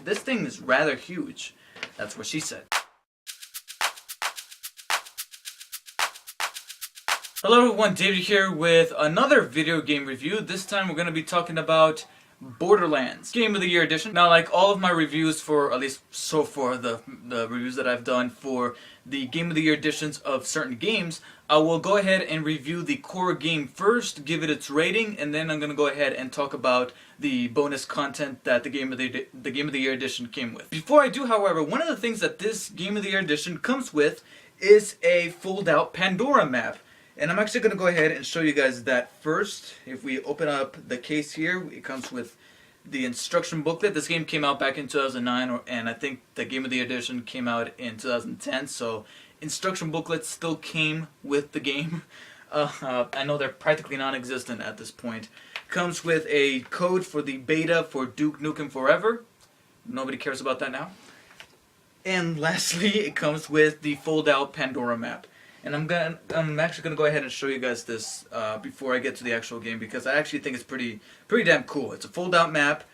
this thing is rather huge. That's what she said. Hello everyone, David here with another video game review. This time we're going to be talking about Borderlands Game of the Year Edition. Now, like all of my reviews for, at least so far, the reviews that I've done for the Game of the Year editions of certain games, I will go ahead and review the core game first, give it its rating, and then I'm going to go ahead and talk about the bonus content that the Game of the Year edition came with. Before I do, however, one of the things that this Game of the Year edition comes with is a fold-out Pandora map. And I'm actually going to go ahead and show you guys that first. If we open up the case here, it comes with the instruction booklet. This game came out back in 2009, and I think the Game of the Year edition came out in 2010, so instruction booklets still came with the game. I know they're practically non-existent at this point. Comes with a code for the beta for Duke Nukem Forever. Nobody cares about that now. And lastly, it comes with the fold-out Pandora map. And I'm actually gonna go ahead and show you guys this before I get to the actual game, because I actually think it's pretty damn cool. It's a fold-out map,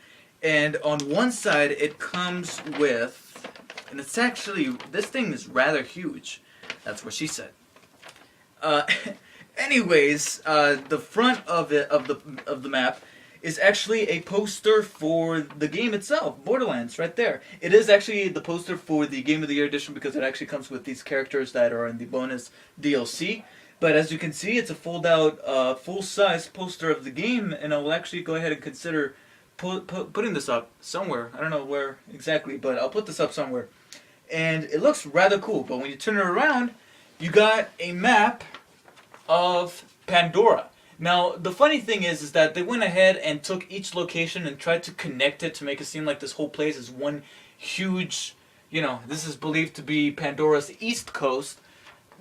and on one side it comes with, and it's actually, this thing is rather huge. That's what she said. Anyways, the front of the map is actually a poster for the game itself, Borderlands, right there. It is actually the poster for the Game of the Year edition because it actually comes with these characters that are in the bonus DLC. But as you can see, it's a fold-out, full-size poster of the game, and I will actually go ahead and consider putting this up somewhere. I don't know where exactly, but I'll put this up somewhere. And it looks rather cool, but when you turn it around, you got a map of Pandora. Now, the funny thing is that they went ahead and took each location and tried to connect it to make it seem like this whole place is one huge, this is believed to be Pandora's East Coast.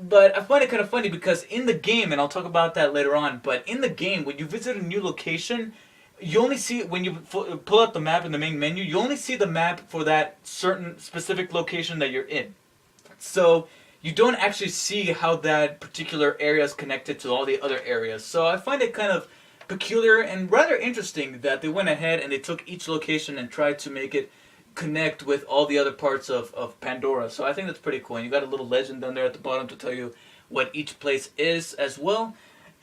But I find it kind of funny because in the game, and I'll talk about that later on, but in the game, when you visit a new location, you only see, when you pull out the map in the main menu, you only see the map for that certain specific location that you're in. So you don't actually see how that particular area is connected to all the other areas. So I find it kind of peculiar and rather interesting that they went ahead and they took each location and tried to make it connect with all the other parts of Pandora. So I think that's pretty cool. And you got a little legend down there at the bottom to tell you what each place is as well.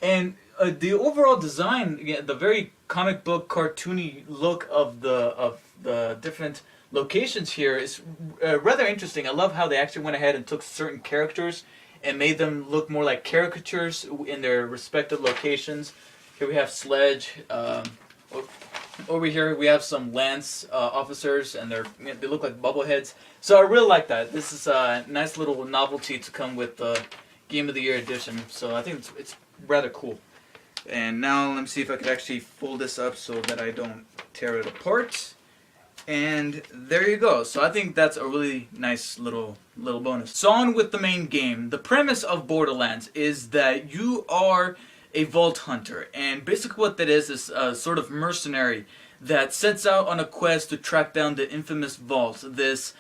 And the overall design, the very comic book cartoony look of the different locations here is rather interesting. I love how they actually went ahead and took certain characters and made them look more like caricatures in their respective locations. Here we have Sledge. Over here we have some Lance officers, and they look like bobbleheads. So I really like that. This is a nice little novelty to come with the Game of the Year edition. So I think it's rather cool. And now let me see if I could actually fold this up so that I don't tear it apart. And there you go. So I think that's a really nice little bonus. So on with the main game. The premise of Borderlands is that you are a vault hunter, and basically what that is a sort of mercenary that sets out on a quest to track down the infamous vault. This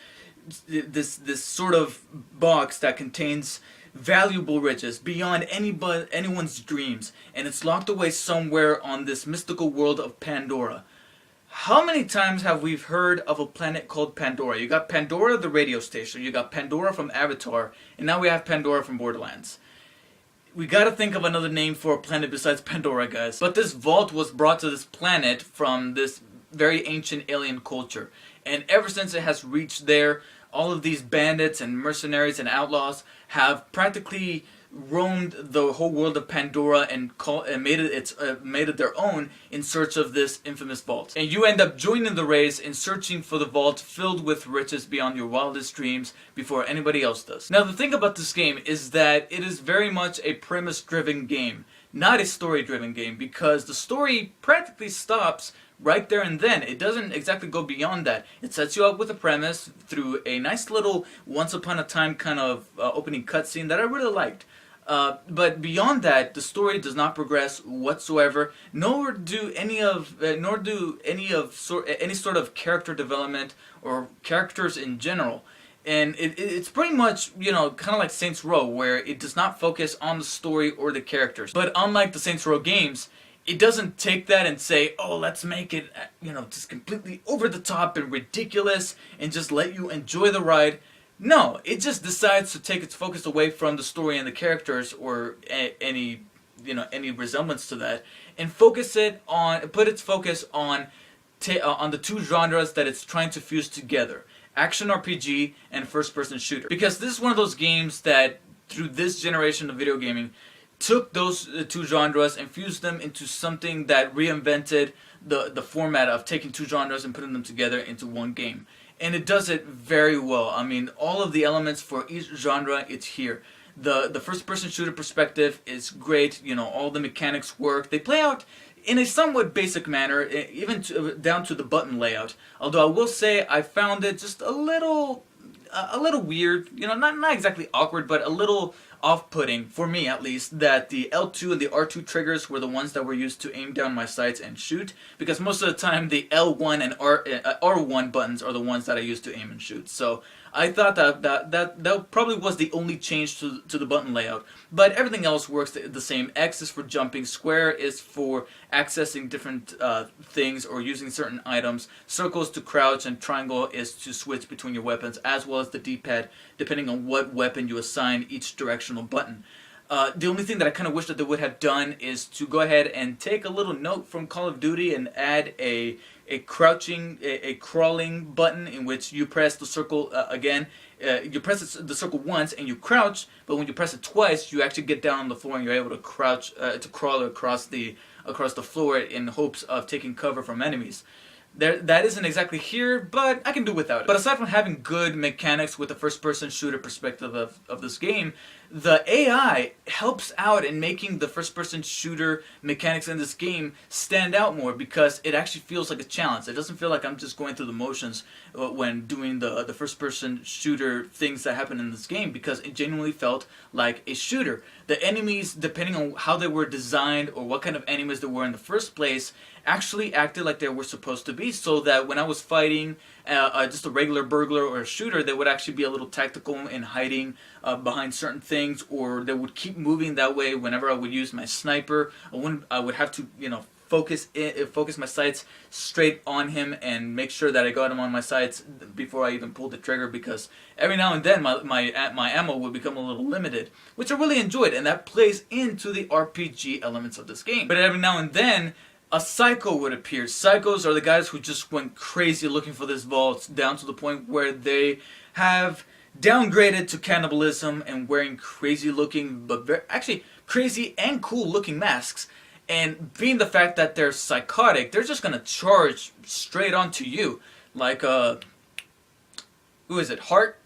sort of box that contains valuable riches beyond anyone's dreams, and it's locked away somewhere on this mystical world of Pandora. How many times have we heard of a planet called Pandora? You got Pandora, the radio station, you got Pandora from Avatar, and now we have Pandora from Borderlands. We gotta think of another name for a planet besides Pandora, guys. But this vault was brought to this planet from this very ancient alien culture. And ever since it has reached there, all of these bandits and mercenaries and outlaws have practically roamed the whole world of Pandora and made it their own in search of this infamous vault. And you end up joining the race in searching for the vault filled with riches beyond your wildest dreams before anybody else does. Now the thing about this game is that it is very much a premise-driven game, not a story-driven game, because the story practically stops right there and then. It doesn't exactly go beyond that. It sets you up with a premise through a nice little once upon a time kind of opening cutscene that I really liked. But beyond that, the story does not progress whatsoever, nor do any sort of character development or characters in general. And it's pretty much, kind of like Saints Row, where it does not focus on the story or the characters. But unlike the Saints Row games, it doesn't take that and say, oh, let's make it, just completely over the top and ridiculous and just let you enjoy the ride. No, it just decides to take its focus away from the story and the characters or any resemblance to that, and put its focus on the two genres that it's trying to fuse together: action RPG and first-person shooter. Because this is one of those games that, through this generation of video gaming, took those two genres and fused them into something that reinvented the format of taking two genres and putting them together into one game. And it does it very well. I mean, all of the elements for each genre, it's here. The first-person shooter perspective is great. All the mechanics work. They play out in a somewhat basic manner, even down to the button layout. Although I will say I found it just a little weird. Not exactly awkward, but a little off-putting, for me at least, that the L2 and the R2 triggers were the ones that were used to aim down my sights and shoot, because most of the time the L1 and R1 buttons are the ones that I use to aim and shoot. So I thought that probably was the only change to the button layout, but everything else works the same. X is for jumping, square is for accessing different things or using certain items, circle is to crouch, and triangle is to switch between your weapons, as well as the D-pad, depending on what weapon you assign each directional button. The only thing that I kind of wish that they would have done is to go ahead and take a little note from Call of Duty and add a crawling button, in which you press the circle again. You press the circle once and you crouch, but when you press it twice, you actually get down on the floor and you're able to crouch to crawl across the floor in hopes of taking cover from enemies. That isn't exactly here, but I can do without it. But aside from having good mechanics with the first-person shooter perspective of this game, the AI helps out in making the first-person shooter mechanics in this game stand out more, because it actually feels like a challenge. It doesn't feel like I'm just going through the motions when doing the first-person shooter things that happen in this game, because it genuinely felt like a shooter. The enemies, depending on how they were designed or what kind of enemies there were in the first place, actually acted like they were supposed to be, so that when I was fighting just a regular burglar or a shooter, they would actually be a little tactical in hiding behind certain things, or they would keep moving that way. Whenever I would use my sniper, I would have to focus my sights straight on him and make sure that I got him on my sights before I even pulled the trigger, because every now and then my ammo would become a little limited, which I really enjoyed, and that plays into the RPG elements of this game. But every now and then a psycho would appear. Psychos are the guys who just went crazy looking for this vault, down to the point where they have downgraded to cannibalism and wearing crazy looking, but actually crazy and cool looking masks. And being the fact that they're psychotic, they're just gonna charge straight onto you. Like, who is it? Heart?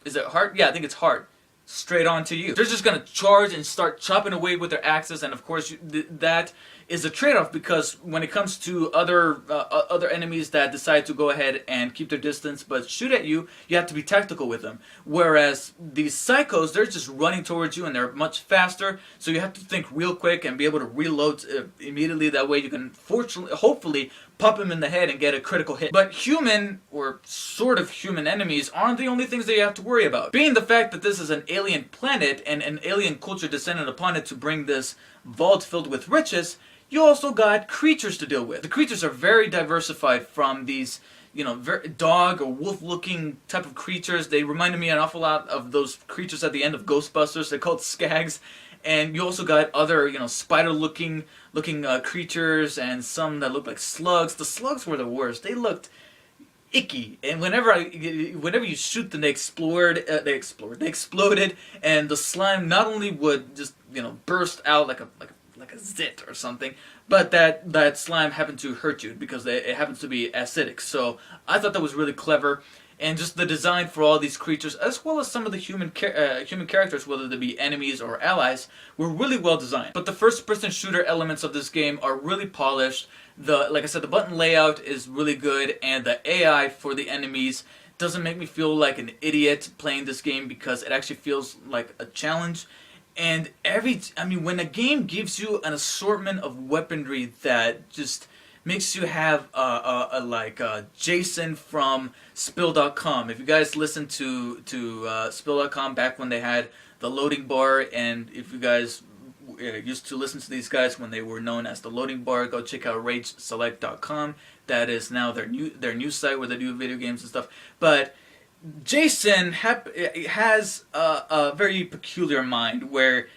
Is it Heart? Yeah, I think it's Heart. Straight onto you. They're just gonna charge and start chopping away with their axes, and of course that is a trade-off, because when it comes to other enemies that decide to go ahead and keep their distance but shoot at you, you have to be tactical with them. Whereas these psychos, they're just running towards you and they're much faster, so you have to think real quick and be able to reload immediately. That way you can hopefully pop him in the head and get a critical hit. But human, or sort of human enemies, aren't the only things that you have to worry about. Being the fact that this is an alien planet and an alien culture descended upon it to bring this vault filled with riches, you also got creatures to deal with. The creatures are very diversified, from these, very dog or wolf-looking type of creatures. They reminded me an awful lot of those creatures at the end of Ghostbusters. They're called skags. And you also got other, spider-looking creatures, and some that look like slugs. The slugs were the worst. They looked icky, and whenever you shoot them, they exploded, and the slime not only would just burst out like a zit or something, but that slime happened to hurt you because it happens to be acidic. So I thought that was really clever. And just the design for all these creatures, as well as some of the human characters, whether they be enemies or allies, were really well designed. But the first-person shooter elements of this game are really polished. Like I said, the button layout is really good, and the AI for the enemies doesn't make me feel like an idiot playing this game, because it actually feels like a challenge. And when a game gives you an assortment of weaponry that just makes you have like Jason from Spill.com. If you guys listened to Spill.com back when they had the loading bar, and if you guys used to listen to these guys when they were known as the Loading Bar. Go check out RageSelect.com. That is now their new site where they do video games and stuff. But Jason has a very peculiar mind where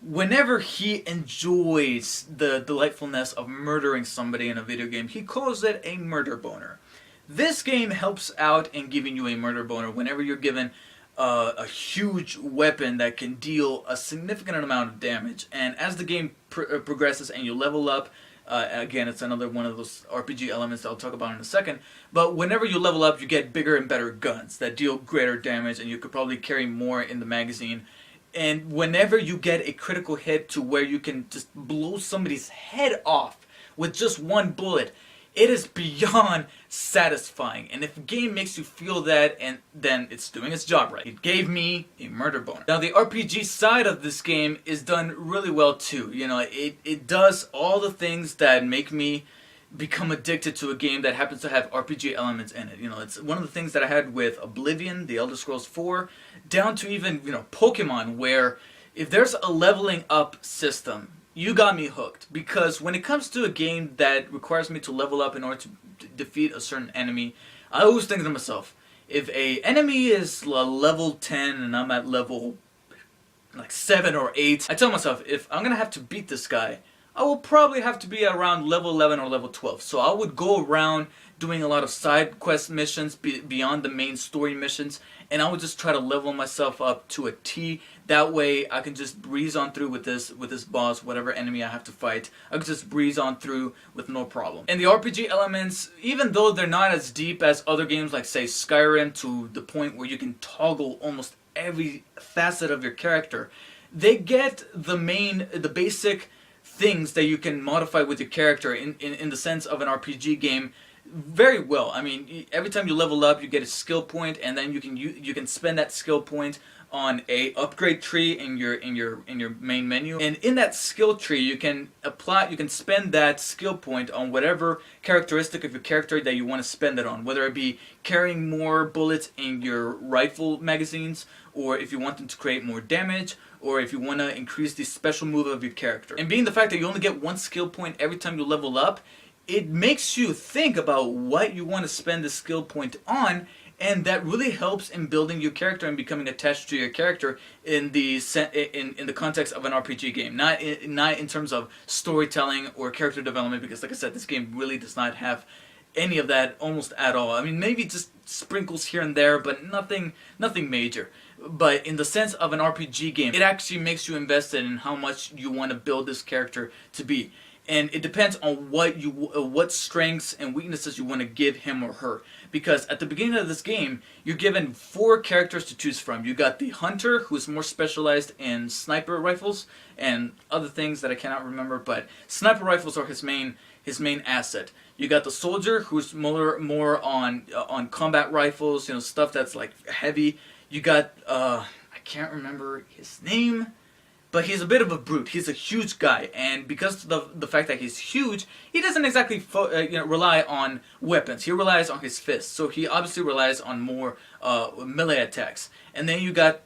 whenever he enjoys the delightfulness of murdering somebody in a video game, he calls it a murder boner. This game helps out in giving you a murder boner whenever you're given a huge weapon that can deal a significant amount of damage. And as the game progresses and you level up, again, it's another one of those RPG elements that I'll talk about in a second. But whenever you level up, you get bigger and better guns that deal greater damage, and you could probably carry more in the magazine. And whenever you get a critical hit to where you can just blow somebody's head off with just one bullet, it is beyond satisfying. And if a game makes you feel that, and then it's doing its job right. It gave me a murder boner. Now the RPG side of this game is done really well too. You know, it does all the things that make me become addicted to a game that happens to have RPG elements in it. You know, it's one of the things that I had with Oblivion, The Elder Scrolls 4, down to even, you know, Pokemon, where if there's a leveling up system, you got me hooked. Because when it comes to a game that requires me to level up in order to defeat a certain enemy, I always think to myself, if a enemy is level 10 and I'm at level like 7 or 8, I tell myself, if I'm gonna have to beat this guy, I will probably have to be around level 11 or level 12. So I would go around doing a lot of side quest missions beyond the main story missions, and I would just try to level myself up to a T. That way I can just breeze on through with this boss, whatever enemy I have to fight. I can just breeze on through with no problem. And the RPG elements, even though they're not as deep as other games like say Skyrim, to the point where you can toggle almost every facet of your character, they get the basic things that you can modify with your character in the sense of an RPG game very well. I mean, every time you level up, you get a skill point, and then you can spend that skill point on a upgrade tree in your main menu. And in that skill tree, you can spend that skill point on whatever characteristic of your character that you want to spend it on, whether it be carrying more bullets in your rifle magazines, or if you want them to create more damage, or if you want to increase the special move of your character. And being the fact that you only get one skill point every time you level up, it makes you think about what you want to spend the skill point on, and that really helps in building your character and becoming attached to your character in the context of an RPG game, not in terms of storytelling or character development, because like I said, this game really does not have any of that almost at all. I mean, maybe just sprinkles here and there, but nothing major. But in the sense of an RPG game, it actually makes you invested in how much you want to build this character to be. And it depends on what strengths and weaknesses you want to give him or her. Because at the beginning of this game, you're given 4 characters to choose from. You got the hunter, who's more specialized in sniper rifles and other things that I cannot remember, but sniper rifles are his main asset. You got the soldier, who's more on combat rifles, you know, stuff that's like heavy. You got I can't remember his name, but he's a bit of a brute. He's a huge guy, and because of the fact that he's huge, he doesn't exactly rely on weapons. He relies on his fists, so he obviously relies on more melee attacks. And then you got,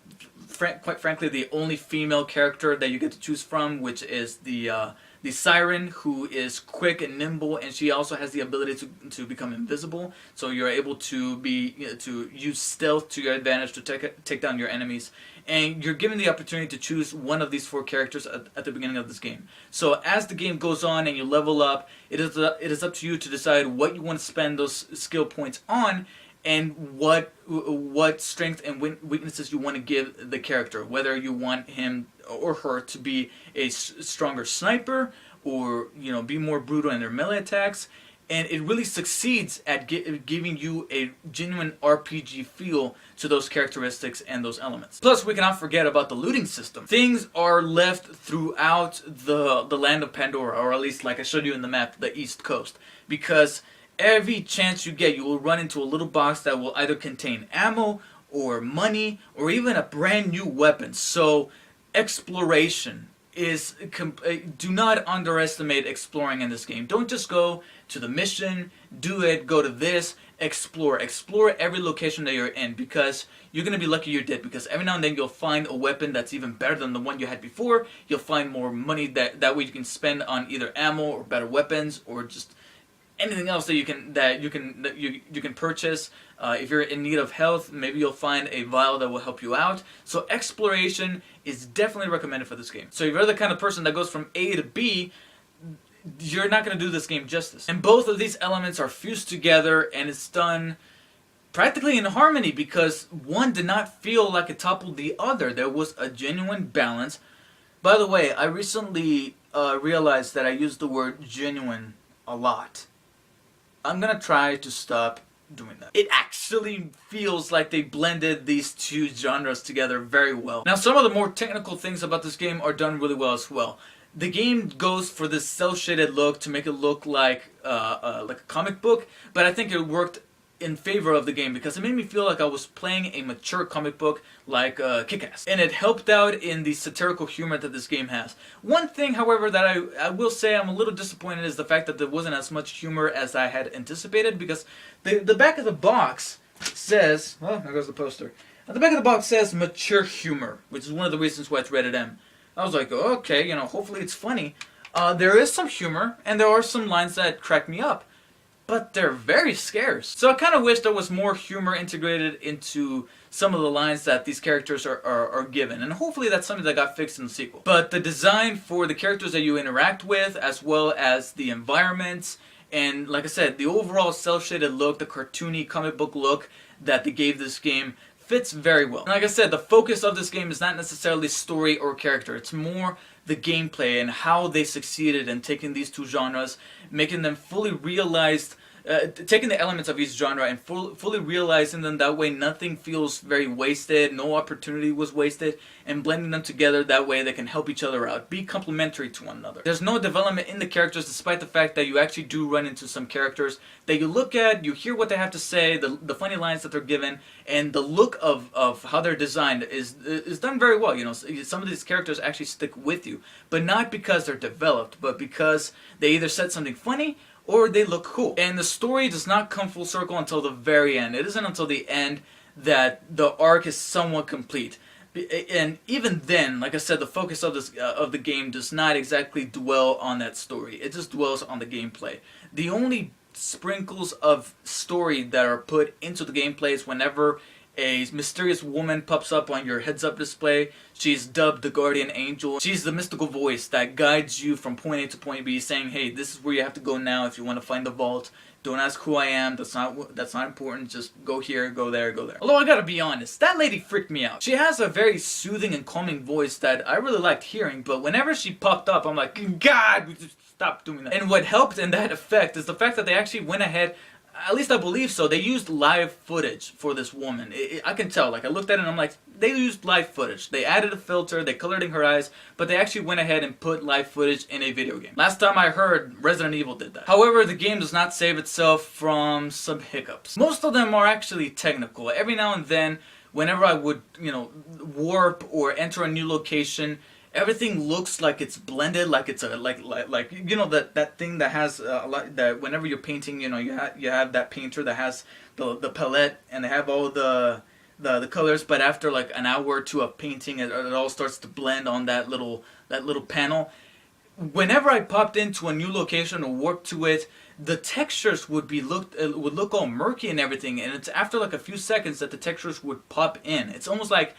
quite frankly, the only female character that you get to choose from, which is the Siren, who is quick and nimble, and she also has the ability to become invisible. So you're able to to use stealth to your advantage to take down your enemies. And you're given the opportunity to choose one of these 4 characters at the beginning of this game. So as the game goes on and you level up, it is up to you to decide what you want to spend those skill points on, and what strength and weaknesses you want to give the character. Whether you want him or her to be a stronger sniper, or be more brutal in their melee attacks. And it really succeeds at giving you a genuine RPG feel to those characteristics and those elements. Plus, we cannot forget about the looting system. Things are left throughout the land of Pandora, or at least, like I showed you in the map, the East Coast. Because every chance you get, you will run into a little box that will either contain ammo, or money, or even a brand new weapon. So, exploration is... do not underestimate exploring in this game. Don't just go to the mission, do it, go to this, explore every location that you're in, because you're gonna be lucky you're dead, because every now and then you'll find a weapon that's even better than the one you had before. You'll find more money that way you can spend on either ammo or better weapons or just anything else that you can purchase. If you're in need of health, maybe you'll find a vial that will help you out. So exploration is definitely recommended for this game. So if you're the kind of person that goes from A to B, you're not going to do this game justice. And both of these elements are fused together, and it's done practically in harmony, because one did not feel like it toppled the other. There was a genuine balance. By the way, I recently realized that I used the word genuine a lot. I'm going to try to stop doing that. It actually feels like they blended these two genres together very well. Now, some of the more technical things about this game are done really well as well. The game goes for this cel-shaded look to make it look like a comic book, but I think it worked in favor of the game because it made me feel like I was playing a mature comic book like Kick-Ass. And it helped out in the satirical humor that this game has. One thing, however, that I will say I'm a little disappointed is the fact that there wasn't as much humor as I had anticipated, because the back of the box says, well, there goes the poster. On the back of the box says mature humor, which is one of the reasons why it's rated M. I was like, okay, hopefully it's funny. There is some humor, and there are some lines that crack me up, but they're very scarce. So I kind of wish there was more humor integrated into some of the lines that these characters are given, and hopefully that's something that got fixed in the sequel. But the design for the characters that you interact with, as well as the environments, and like I said, the overall cel-shaded look, the cartoony comic book look that they gave this game, fits very well. And like I said, the focus of this game is not necessarily story or character. It's more the gameplay and how they succeeded in taking these two genres, making them fully realized, taking the elements of each genre and fully realizing them. That way nothing feels very wasted, no opportunity was wasted, and blending them together that way they can help each other out, be complementary to one another. There's no development in the characters, despite the fact that you actually do run into some characters that you look at, you hear what they have to say, the funny lines that they're given, and the look of how they're designed is done very well. Some of these characters actually stick with you, but not because they're developed, but because they either said something funny or they look cool. And the story does not come full circle until the very end. It isn't until the end that the arc is somewhat complete. And even then, like I said, the focus of the game does not exactly dwell on that story. It just dwells on the gameplay. The only sprinkles of story that are put into the gameplay is whenever a mysterious woman pops up on your heads-up display. She's dubbed the Guardian Angel. She's the mystical voice that guides you from point A to point B, saying, hey, this is where you have to go now if you want to find the vault. Don't ask who I am, that's not important, just go here, go there, go there. Although I gotta be honest, that lady freaked me out. She has a very soothing and calming voice that I really liked hearing, but whenever she popped up, I'm like, God, we just stop doing that. And what helped in that effect is the fact that they actually went ahead, at least I believe so, they used live footage for this woman. I can tell, like I looked at it and I'm like, they used live footage. They added a filter, they colored in her eyes, but they actually went ahead and put live footage in a video game. Last time I heard, Resident Evil did that. However, the game does not save itself from some hiccups. Most of them are actually technical. Every now and then, whenever I would, warp or enter a new location, everything looks like it's blended, like it's a that thing that has a lot, that whenever you're painting, you have that painter that has the palette and they have all the colors, but after like an hour or two of painting, it all starts to blend on that little panel. Whenever I popped into a new location or warped to it, the textures would look all murky and everything, and it's after like a few seconds that the textures would pop in. It's almost like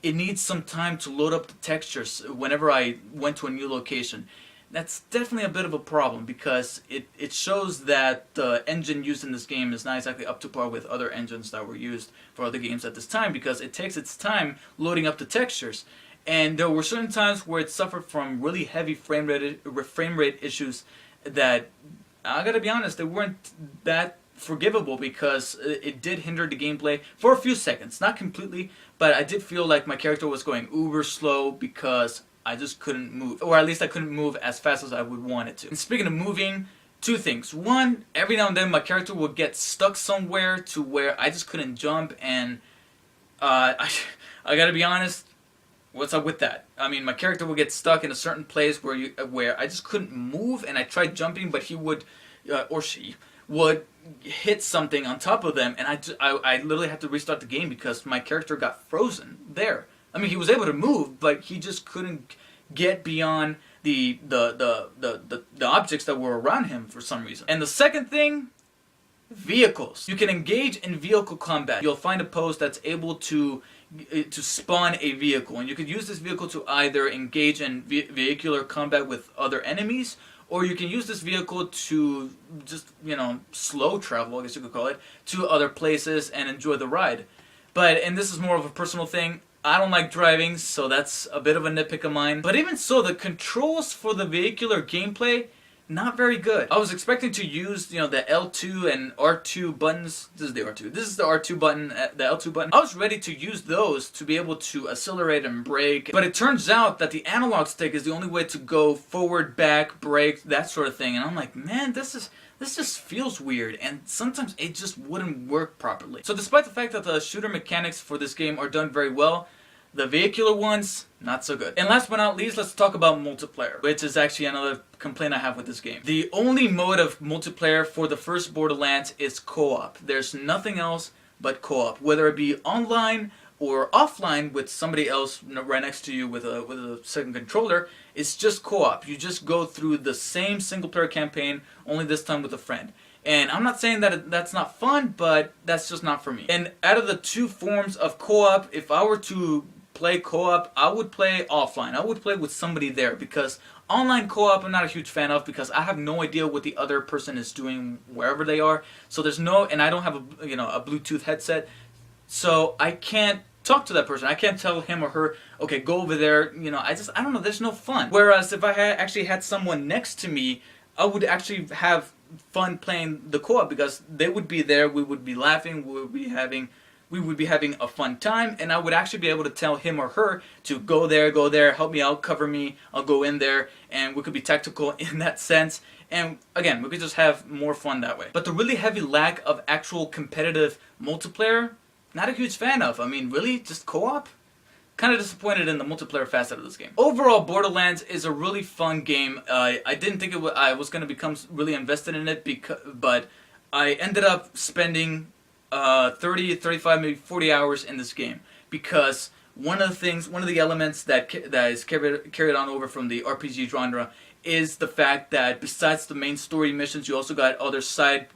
it needs some time to load up the textures whenever I went to a new location. That's definitely a bit of a problem because it shows that the engine used in this game is not exactly up to par with other engines that were used for other games at this time, because it takes its time loading up the textures. And there were certain times where it suffered from really heavy frame rate issues that, I gotta be honest, they weren't that forgivable, because it did hinder the gameplay for a few seconds. Not completely, but I did feel like my character was going uber slow because I just couldn't move. Or at least I couldn't move as fast as I would want it to. And speaking of moving, two things. One, every now and then my character would get stuck somewhere to where I just couldn't jump, and I gotta be honest, what's up with that? I mean, my character would get stuck in a certain place where I just couldn't move, and I tried jumping, but he would, or she, would hit something on top of them, and I literally had to restart the game because my character got frozen there. I mean, he was able to move, but he just couldn't get beyond the objects that were around him for some reason. And the second thing, vehicles. You can engage in vehicle combat. You'll find a post that's able to spawn a vehicle, and you could use this vehicle to either engage in vehicular combat with other enemies, or you can use this vehicle to just, slow travel, I guess you could call it, to other places and enjoy the ride. And this is more of a personal thing, I don't like driving, so that's a bit of a nitpick of mine. But even so, the controls for the vehicular gameplay, not very good. I was expecting to use, the L2 and R2 buttons. This is the R2. This is the R2 button, the L2 button. I was ready to use those to be able to accelerate and brake. But it turns out that the analog stick is the only way to go forward, back, brake, that sort of thing. And I'm like, man, this just feels weird, and sometimes it just wouldn't work properly. So despite the fact that the shooter mechanics for this game are done very well, the vehicular ones, not so good. And last but not least, let's talk about multiplayer, which is actually another complaint I have with this game. The only mode of multiplayer for the first Borderlands is co-op. There's nothing else but co-op, whether it be online or offline with somebody else right next to you with a second controller. It's just co-op. You just go through the same single-player campaign, only this time with a friend. And I'm not saying that that's not fun, but that's just not for me. And out of the two forms of co-op, if I were to play co-op, I would play offline. I would play with somebody there, because online co-op I'm not a huge fan of, because I have no idea what the other person is doing wherever they are. So there's no, and I don't have a Bluetooth headset, so I can't talk to that person. I can't tell him or her, okay, go over there. I don't know, there's no fun. Whereas if I actually had someone next to me, I would actually have fun playing the co-op, because they would be there, we would be laughing, we would be having a fun time, and I would actually be able to tell him or her to go there, help me out, cover me, I'll go in there, and we could be tactical in that sense. And again, we could just have more fun that way. But the really heavy lack of actual competitive multiplayer, not a huge fan of. I mean, really? Just co-op? Kind of disappointed in the multiplayer facet of this game. Overall, Borderlands is a really fun game. I didn't think I was going to become really invested in it, but I ended up spending 30, 35, maybe 40 hours in this game, because one of the elements that is carried on over from the RPG genre is the fact that besides the main story missions, you also got other side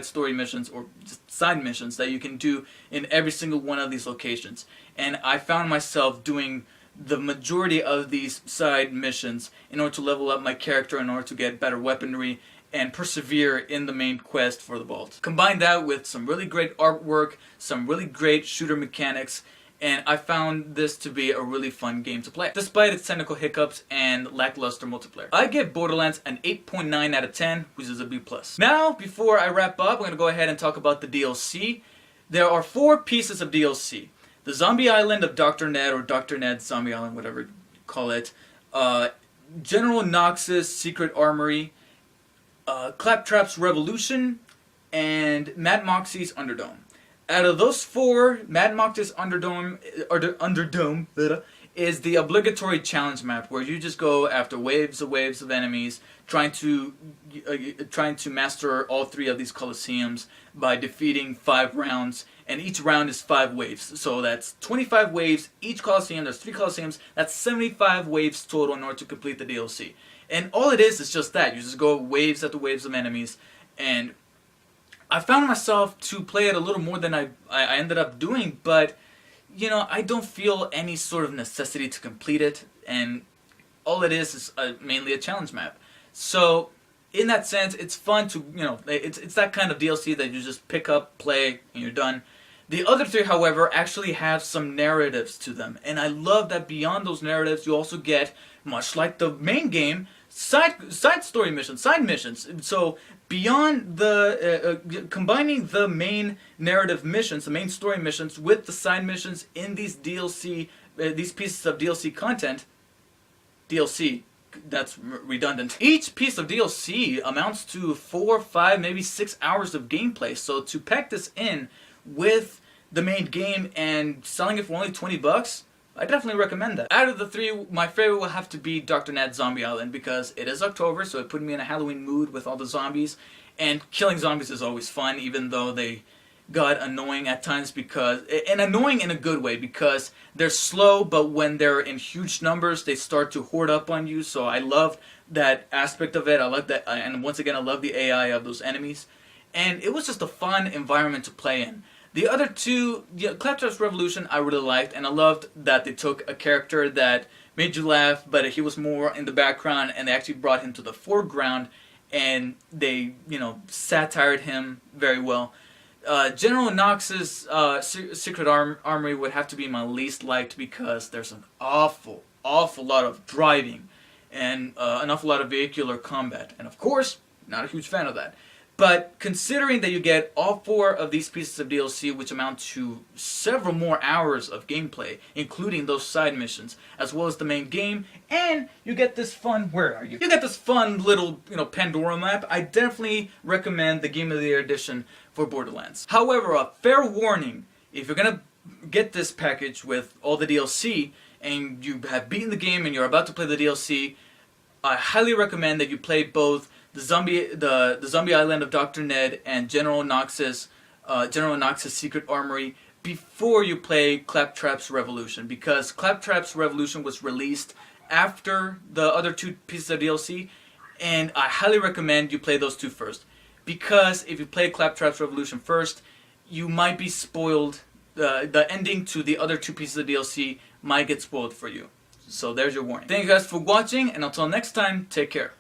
story missions, or just side missions, that you can do in every single one of these locations. And I found myself doing the majority of these side missions in order to level up my character, in order to get better weaponry, and persevere in the main quest for the vault. Combine that with some really great artwork, some really great shooter mechanics, and I found this to be a really fun game to play, despite its technical hiccups and lackluster multiplayer. I give Borderlands an 8.9 out of 10, which is a B+. Now, before I wrap up, I'm going to go ahead and talk about the DLC. There are 4 pieces of DLC. The Zombie Island of Dr. Ned, or Dr. Ned's Zombie Island, whatever you call it. General Knox's Secret Armory. Claptrap's Revolution, and Mad Moxie's Underdome. Out of those 4, Mad Moxie's Underdome is the obligatory challenge map, where you just go after waves of enemies, trying to master all 3 of these coliseums by defeating 5 rounds, and each round is 5 waves. So that's 25 waves, each coliseum, there's 3 coliseums, that's 75 waves total in order to complete the DLC. And all it is just that. You just go waves after waves of enemies. And I found myself to play it a little more than I ended up doing, but, I don't feel any sort of necessity to complete it, and all it is mainly a challenge map. So, in that sense, it's fun to, it's that kind of DLC that you just pick up, play, and you're done. The other 3, however, actually have some narratives to them, and I love that beyond those narratives, you also get, much like the main game, side story missions, side missions. So beyond the combining the main narrative missions, the main story missions, with the side missions in these DLC, these pieces of DLC content, that's redundant. Each piece of DLC amounts to 4, 5, maybe 6 hours of gameplay. So to pack this in with the main game and selling it for only $20, I definitely recommend that. Out of the 3, my favorite will have to be Dr. Ned's Zombie Island, because it is October, so it put me in a Halloween mood with all the zombies, And killing zombies is always fun, even though they got annoying at times and annoying in a good way, because they're slow, but when they're in huge numbers, they start to hoard up on you. So I love that aspect of it. I love that, and once again, I love the AI of those enemies. And it was just a fun environment to play in. The other two, Claptrap's Revolution, I really liked, and I loved that they took a character that made you laugh, but he was more in the background, and they actually brought him to the foreground, and they, satired him very well. General Knox's Secret Armory would have to be my least liked because there's an awful lot of driving and an awful lot of vehicular combat. And of course, not a huge fan of that. But considering that you get all 4 of these pieces of DLC, which amount to several more hours of gameplay, including those side missions, as well as the main game, and you get this fun, where are you? You get this fun little, Pandora map, I definitely recommend the Game of the Year edition for Borderlands. However, a fair warning, if you're gonna get this package with all the DLC, and you have beaten the game and you're about to play the DLC, I highly recommend that you play both the Zombie Island of Dr. Ned and General Knox's Secret Armory before you play Claptrap's Revolution, because Claptrap's Revolution was released after the other 2 pieces of DLC, and I highly recommend you play those 2 first, because if you play Claptrap's Revolution first, you might be spoiled. The ending to the other 2 pieces of DLC might get spoiled for you. So there's your warning. Thank you guys for watching, and until next time, take care.